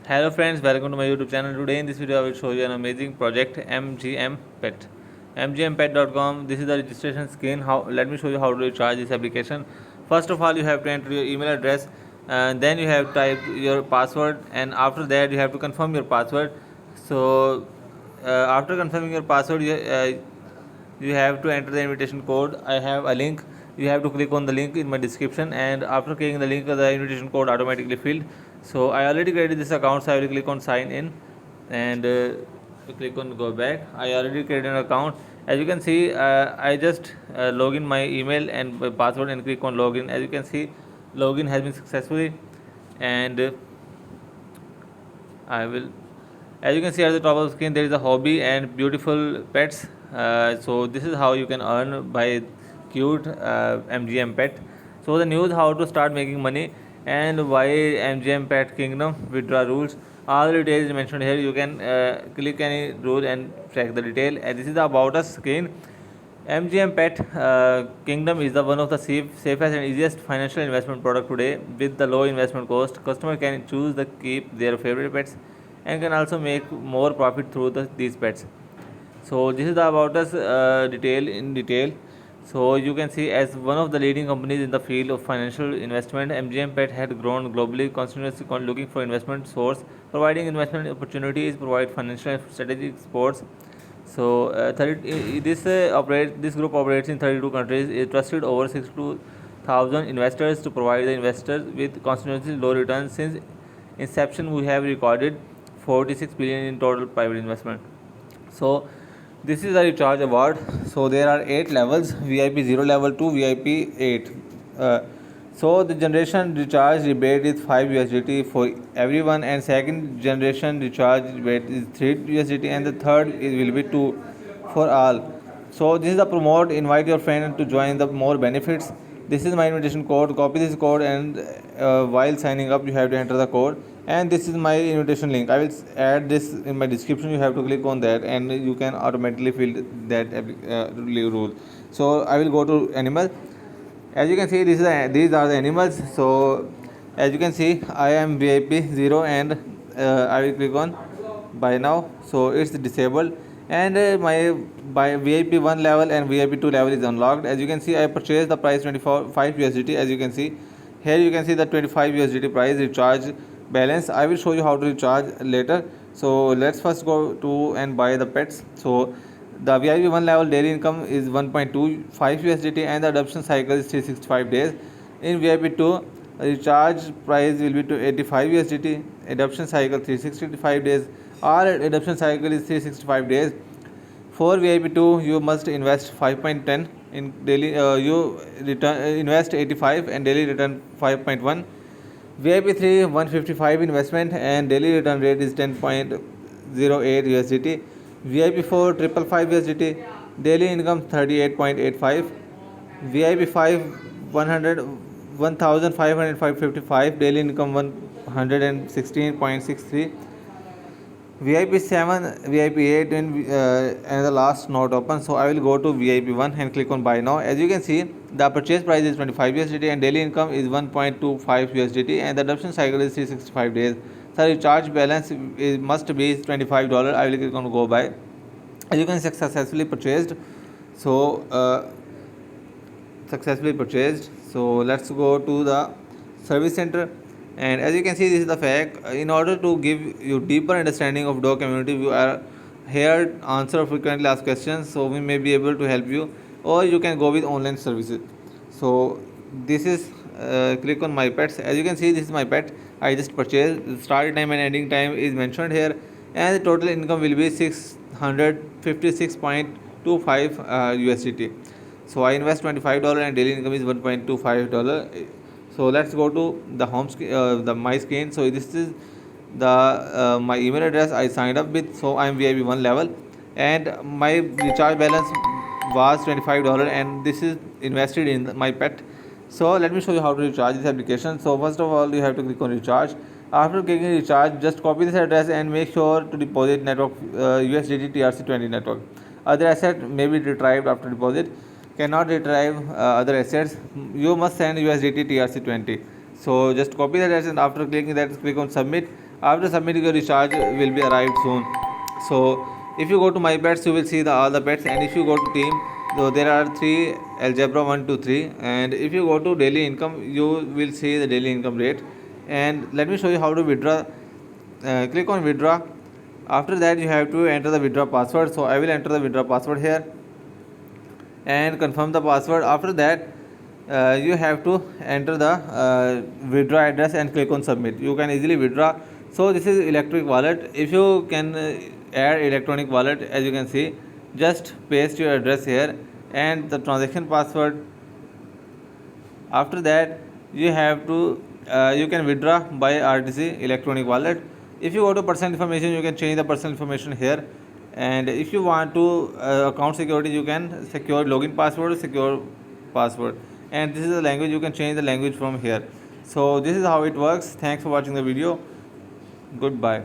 Hello friends, welcome to my YouTube channel. Today in this video I will show you an amazing project MGM Pet. MGMPet.com. This is the registration screen. Let me show you how to recharge this application. First of all, you have to enter your email address and then you have to type your password, and after that you have to confirm your password. So after confirming your password, you have to enter the invitation code. I have a link. You have to click on the link in my description, and after clicking the link, the invitation code automatically filled. So I already created this account, so I will click on sign in and click on go back. I already created an account. As you can see, I just log in my email and my password and click on login. As you can see, login has been successfully, and I will. As you can see at the top of the screen, there is a hobby and beautiful pets. So this is how you can earn by cute MGM pet. So the news how to start making money and why MGM Pet Kingdom withdraw rules. All the details is mentioned here. You can click any rule and check the detail. And this is the about us screen. MGM Pet Kingdom is the one of the safest and easiest financial investment product today. With the low investment cost, customer can choose the keep their favorite pets and can also make more profit through these pets. So this is the about us detail in detail. So you can see, as one of the leading companies in the field of financial investment, MGM Pet had grown globally, continuously looking for investment source, providing investment opportunities, provide financial strategic supports. So this group operates in 32 countries. It trusted over 62,000 investors to provide the investors with continuously low returns. Since inception, we have recorded 46 billion in total private investment. So this is a recharge award. So there are 8 levels: VIP 0, level 2, VIP 8. So the generation recharge rebate is 5 USDT for everyone, and second generation recharge rebate is 3 USDT, and the third will be 2 for all. So this is the promote. Invite your friend to join the more benefits. This is my invitation code. Copy this code, and while signing up, you have to enter the code. And this is my invitation link. I will add this in my description. You have to click on that, and you can automatically fill that rule. So I will go to animal. As you can see, these are the animals. So as you can see, I am VIP 0, and I will click on buy now. So it's disabled, and my by VIP 1 level and VIP 2 level is unlocked. As you can see, I purchased the price 25 USDT. As you can see here, you can see the 25 USDT price recharge balance. I will show you how to recharge later. So let's first go to and buy the pets. So the VIP 1 level daily income is 1.25 USDT, and the adoption cycle is 365 days. In VIP 2, recharge price will be to 85 USDT, adoption cycle 365 days. Our adoption cycle is 365 days. For VIP 2, you must invest 5.10 in daily. You return invest 85 and daily return 5.1. VIP 3 155 investment and daily return rate is 10.08 USDT. VIP 4 555 USDT, daily income 38.85. VIP 5 100 1555, daily income 116.63. VIP 7, VIP 8, and the last not open. So I will go to VIP 1 and click on buy now. As you can see, the purchase price is 25 USDT and daily income is 1.25 USDT, and the adoption cycle is 365 days. So recharge balance must be $25. I will click on go buy. As you can see, successfully purchased. So successfully purchased. So let's go to the service center. And as you can see, this is the fact. In order to give you deeper understanding of dog community, we are here to answer frequently asked questions, so we may be able to help you, or you can go with online services. So this is click on my pets. As you can see, this is my pet I just purchased. Start time and ending time is mentioned here, and the total income will be 656.25 USDT. So I invest $25 and daily income is $1.25. So let's go to the home screen, the my screen. So this is the my email address I signed up with. So I'm VIP 1 level, and my recharge balance was $25, and this is invested in my pet. So let me show you how to recharge this application. So first of all, you have to click on recharge. After clicking recharge, just copy this address and make sure to deposit network USDT TRC20 network. Other asset may be retrieved after deposit. Cannot retrieve other assets. You must send USDT TRC20. So just copy that address, and after clicking that, click on submit. After submitting, your recharge will be arrived soon. So if you go to my pets, you will see all the pets, and if you go to team, so there are 3 algebra 1 2 3, and if you go to daily income, you will see the daily income rate. And let me show you how to withdraw. Click on withdraw. After that, you have to enter the withdraw password. So I will enter the withdraw password here and confirm the password. After that, you have to enter the withdraw address and click on submit. You can easily withdraw. So this is electronic wallet. If you can add electronic wallet, as you can see, just paste your address here and the transaction password. After that, you have to you can withdraw by RTC electronic wallet. If you go to personal information, you can change the personal information here. And if you want to account security, you can secure login password, secure password. And this is the language, you can change the language from here. So this is how it works. Thanks for watching the video. Goodbye.